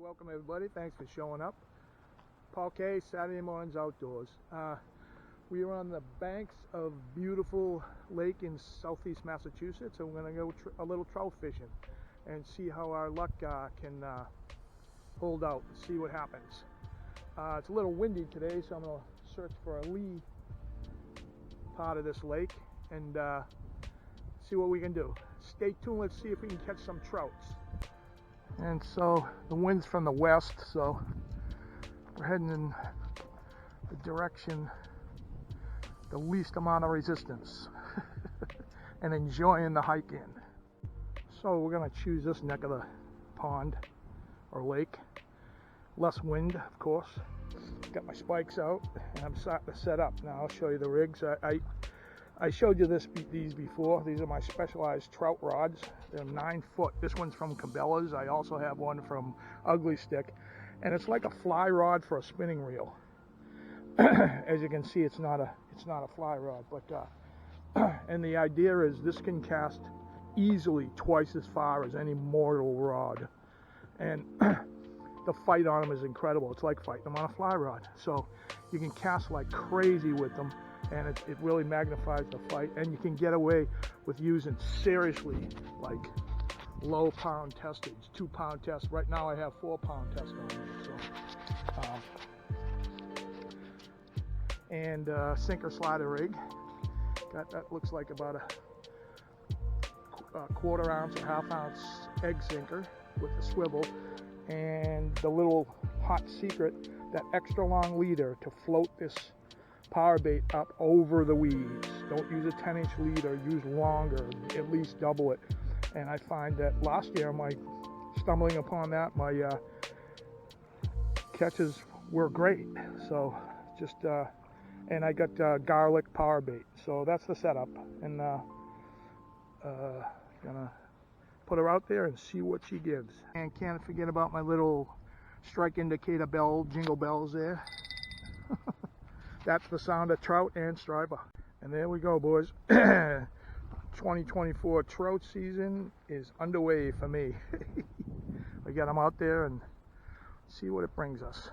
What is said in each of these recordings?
welcome everybody. Thanks for showing up. Paul K, Saturday Mornings Outdoors. We are on the banks of beautiful lake in southeast Massachusetts, and we're going to go a little trout fishing and see how our luck can hold out and see what happens. It's a little windy today, so I'm going to search for a lee part of this lake and see what we can do. Stay tuned. Let's see if we can catch some trouts. And so the wind's from the west, so we're heading in the direction, the least amount of resistance, and enjoying the hike in. So we're going to choose this neck of the pond or lake. Less wind, of course. Got my spikes out, and I'm starting to set up. Now I'll show you the rigs. I showed you these before. These are my specialized trout rods. They're 9 foot. This one's from Cabela's. I also have one from Ugly Stick, and it's like a fly rod for a spinning reel. As you can see, it's not a fly rod, but and the idea is this can cast easily twice as far as any mortal rod, and the fight on them is incredible. It's like fighting them on a fly rod. So you can cast like crazy with them, and it really magnifies the fight, and you can get away with using seriously like low pound testage, 2 pound test. Right now I have 4 pound test on it. So and sinker slider rig. That looks like about a 1/4 ounce or 1/2 ounce egg sinker with a swivel, and the little hot secret, that extra long leader to float this power bait up over the weeds. Don't use a 10-inch leader, use longer, at least double it. And I find that last year, stumbling upon that, my catches were great. So just and I got garlic power bait. So that's the setup, and gonna put her out there and see what she gives. And can't forget about my little strike indicator bell, jingle bells there. That's the sound of trout and striper. And there we go, boys. 2024 trout season is underway for me. We got them out there and see what it brings us.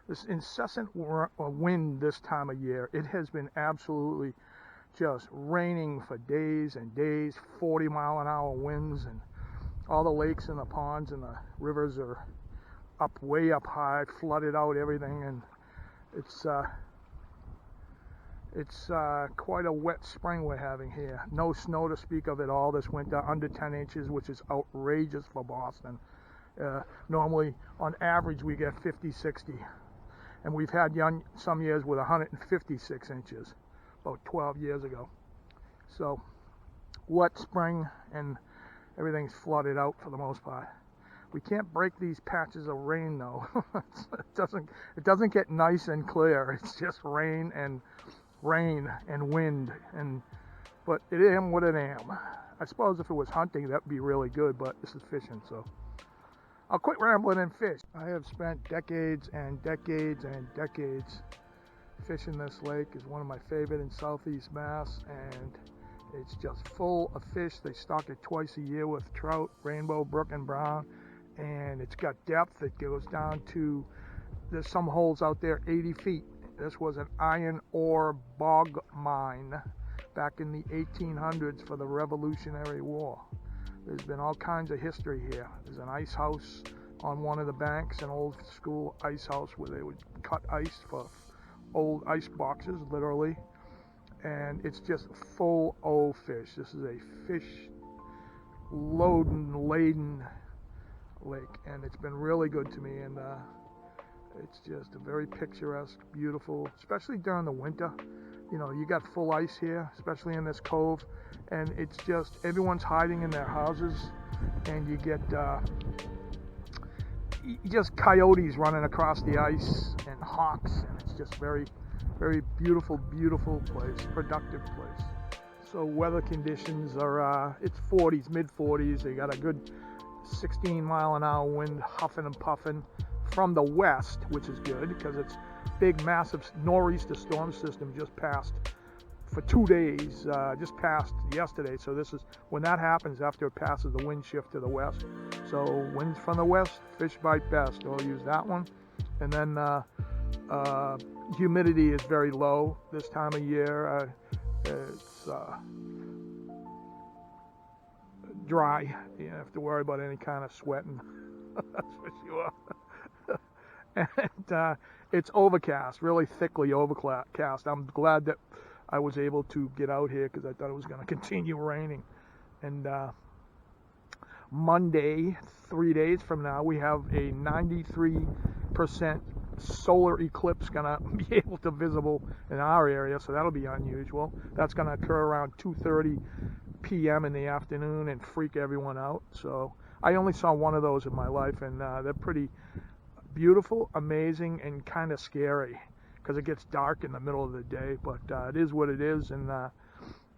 This incessant wind this time of year, it has been absolutely just raining for days and days, 40-mile-an-hour winds, and all the lakes and the ponds and the rivers are way up high, flooded out everything, and it's quite a wet spring we're having here. No snow to speak of at all this winter, under 10 inches, which is outrageous for Boston. Normally, on average, we get 50, 60, and we've had some years with 156 inches. About 12 years ago. So wet spring, and everything's flooded out for the most part. We can't break these patches of rain though. It doesn't get nice and clear. It's just rain and wind, but it am what it am. I suppose if it was hunting, that'd be really good, but this is fishing, so I'll quit rambling and fish. I have spent decades and decades and decades fishing this lake. Is one of my favorite in southeast Mass, and it's just full of fish. They stock it twice a year with trout, rainbow, brook, and brown, and it's got depth. It goes down to, there's some holes out there 80 feet. This was an iron ore bog mine back in the 1800s for the Revolutionary War. There's been all kinds of history here. There's an ice house on one of the banks, an old school ice house where they would cut ice for old ice boxes, literally, and it's just full of fish. This is a fish laden lake, and it's been really good to me, and it's just a very picturesque, beautiful, especially during the winter. You know, you got full ice here, especially in this cove, and it's just everyone's hiding in their houses, and you get just coyotes running across the ice and hawks, and it's just very, very beautiful place, productive place. So weather conditions are, it's 40s, mid 40s. They got a good 16-mile-an-hour wind, huffing and puffing from the west, which is good because it's big, massive nor'easter storm system just passed for 2 days, just passed yesterday. So this is when that happens, after it passes the wind shift to the west. So winds from the west, fish bite best. I'll use that one. And then humidity is very low this time of year. It's dry. You don't have to worry about any kind of sweating. That's for sure. And it's overcast, really thickly overcast. I'm glad that I was able to get out here because I thought it was going to continue raining. And Monday, 3 days from now, we have a 93% solar eclipse going to be able to visible in our area, so that'll be unusual. That's going to occur around 2:30 p.m. in the afternoon and freak everyone out. So I only saw one of those in my life, and they're pretty beautiful, amazing, and kind of scary because it gets dark in the middle of the day, but it is what it is, and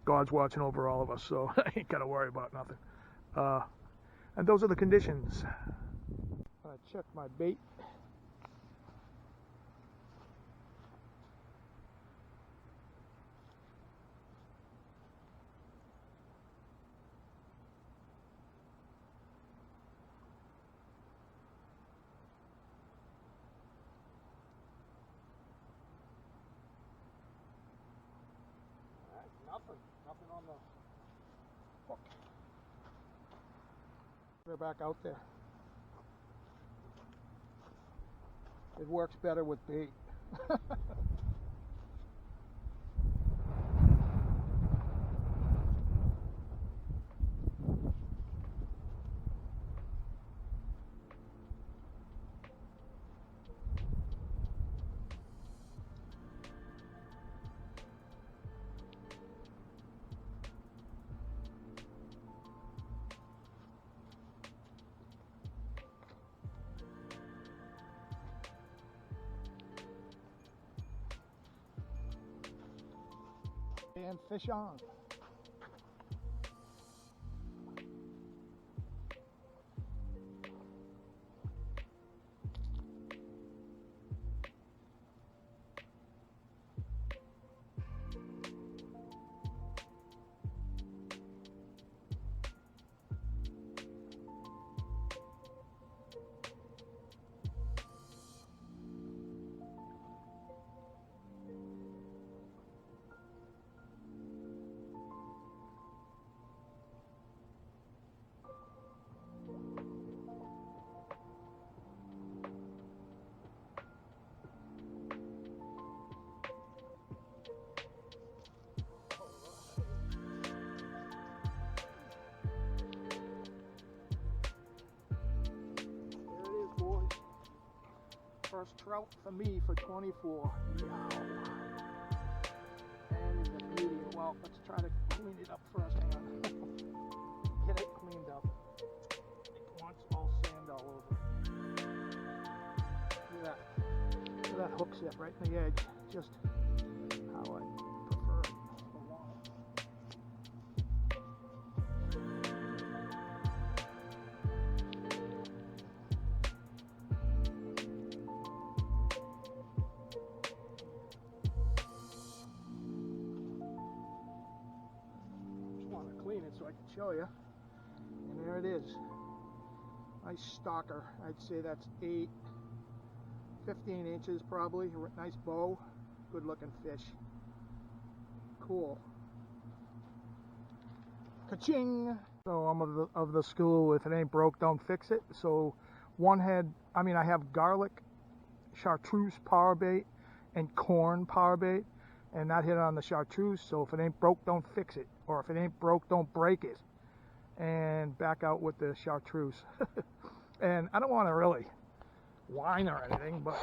God's watching over all of us, so I ain't got to worry about nothing. And those are the conditions. I'm going to check my bait. Nothing on the hook. They're back out there. It works better with bait. And fish on. First trout for me for 24. Yow. That is a beauty. Well, let's try to clean it up first. Hang on. Get it cleaned up. It wants all sand all over it. Look at that. Look at that hook set right in the edge. Just how I prefer it. Clean it so I can show you, and there it is. Nice stalker. I'd say that's 15 inches probably. Nice bow, good looking fish. Cool. Ka-ching! So I'm of the school, if it ain't broke, don't fix it. So I have garlic, chartreuse power bait, and corn power bait, and that hit on the chartreuse. So if it ain't broke, don't fix it. Or if it ain't broke, don't break it. And back out with the chartreuse. And I don't want to really whine or anything, but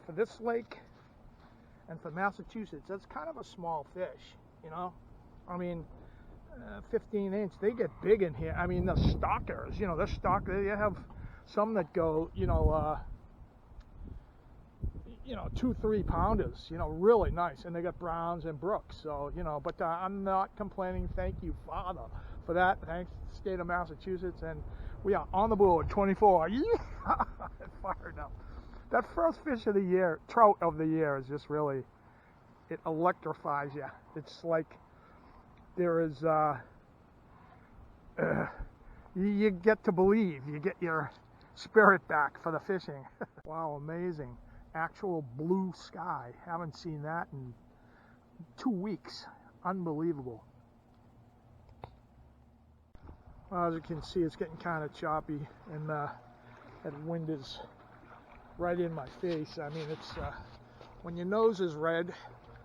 for this lake and for Massachusetts, that's kind of a small fish, you know? I mean, 15 inch, they get big in here. I mean, the stalkers, you have some that go, 2-3 pounders, really nice, and they got browns and brooks. So but I'm not complaining. Thank you, Father, for that. Thanks to the state of Massachusetts, and we are on the board. 24. Fired up. That first fish of the year, trout of the year, is just really it electrifies you. It's like there is, you get to believe, you get your spirit back for the fishing. Wow, amazing. Actual blue sky. Haven't seen that in 2 weeks. Unbelievable. Well, as you can see, it's getting kind of choppy, and that wind is right in my face. I mean, it's when your nose is red,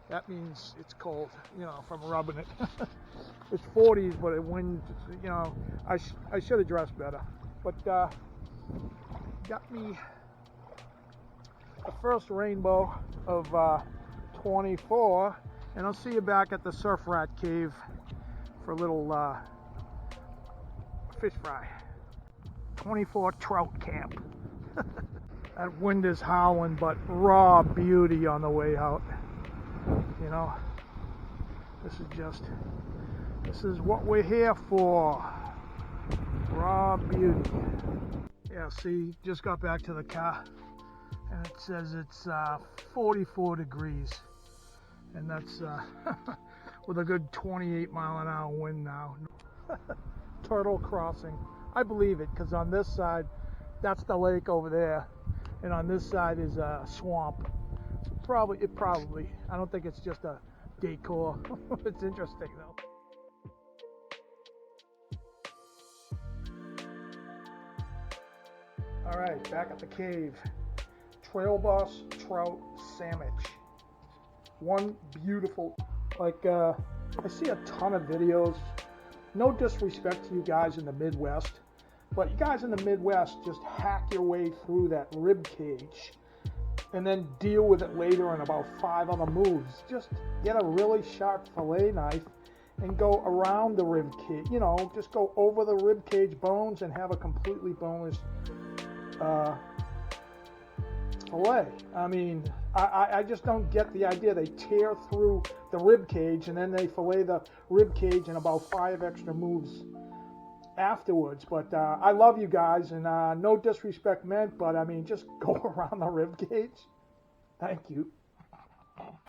that means it's cold, you know, from rubbing it. It's 40s, but the wind, you know, I should have dressed better. But got me the first rainbow of 24, and I'll see you back at the Surf Rat Cave for a little fish fry. 24 trout camp. That wind is howling, but raw beauty on the way out. You know, this is what we're here for. Raw beauty. Yeah, see, just got back to the car, and it says it's 44 degrees, and that's with a good 28-mile-an-hour wind now. Turtle crossing. I believe it, because on this side, that's the lake over there, and on this side is a swamp. Probably. I don't think it's just a decor. It's interesting though. All right, back at the cave. Trail Boss Trout Sandwich. One beautiful, like I see a ton of videos. No disrespect to you guys in the Midwest, but you guys in the Midwest just hack your way through that rib cage and then deal with it later in about 5 other moves. Just get a really sharp fillet knife and go around the rib cage. You know, just go over the rib cage bones and have a completely boneless fillet. I mean, I just don't get the idea. They tear through the rib cage and then they fillet the rib cage in about 5 extra moves afterwards. But I love you guys, and no disrespect meant, but I mean, just go around the rib cage. Thank you.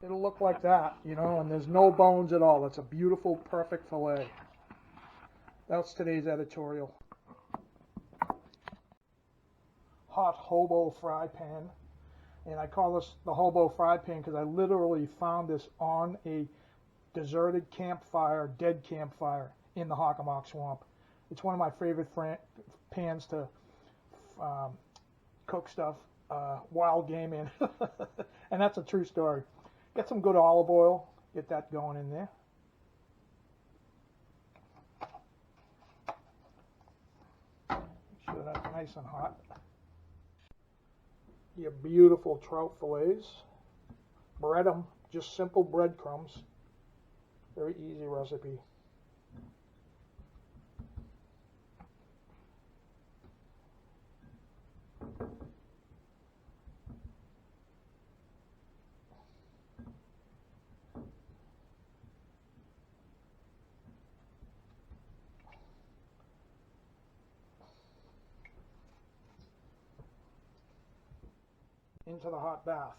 It'll look like that, you know, and there's no bones at all. It's a beautiful, perfect fillet. That's today's editorial. Hot hobo fry pan. And I call this the hobo fry pan because I literally found this on a deserted campfire, dead campfire in the Hockomock Swamp. It's one of my favorite pans to cook stuff, wild game in. And that's a true story. Get some good olive oil, get that going in there. Make sure that's nice and hot. Your beautiful trout fillets. Bread them, just simple breadcrumbs. Very easy recipe. Into the hot bath.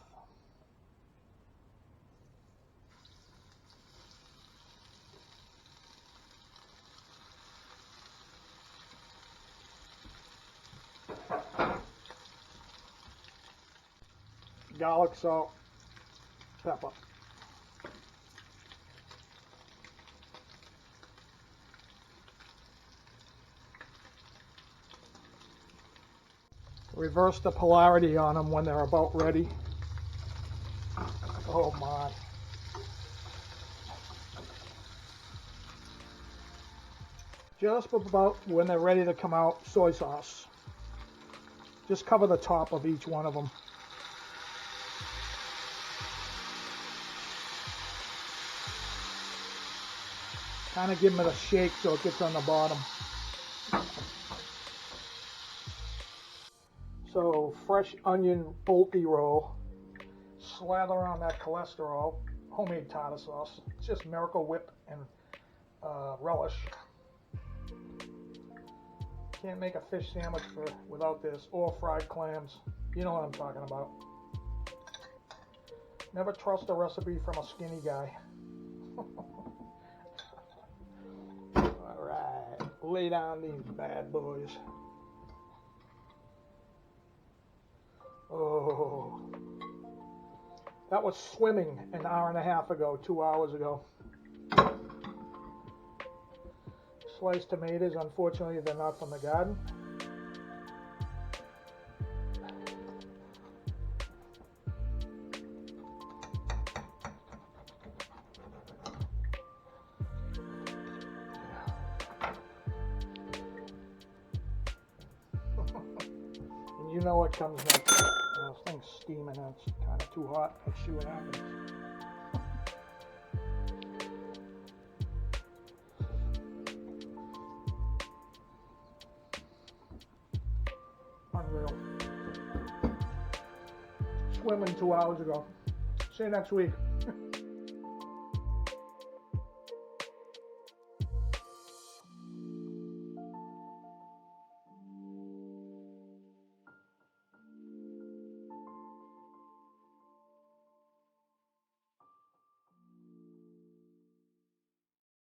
Garlic, salt, pepper. Reverse the polarity on them when they're about ready. Oh my. Just about when they're ready to come out, soy sauce. Just cover the top of each one of them. Kind of give them a shake so it gets on the bottom. So, fresh onion bulky roll, slather on that cholesterol, homemade tartar sauce. It's just Miracle Whip and relish. Can't make a fish sandwich without this, or fried clams. You know what I'm talking about. Never trust a recipe from a skinny guy. Alright, lay down these bad boys. Oh, that was swimming an hour and a half ago, 2 hours ago. Sliced tomatoes, unfortunately they're not from the garden. And you know what comes next. This thing's steaming and it's kind of too hot. Let's see what happens. Unreal. Swimming 2 hours ago. See you next week.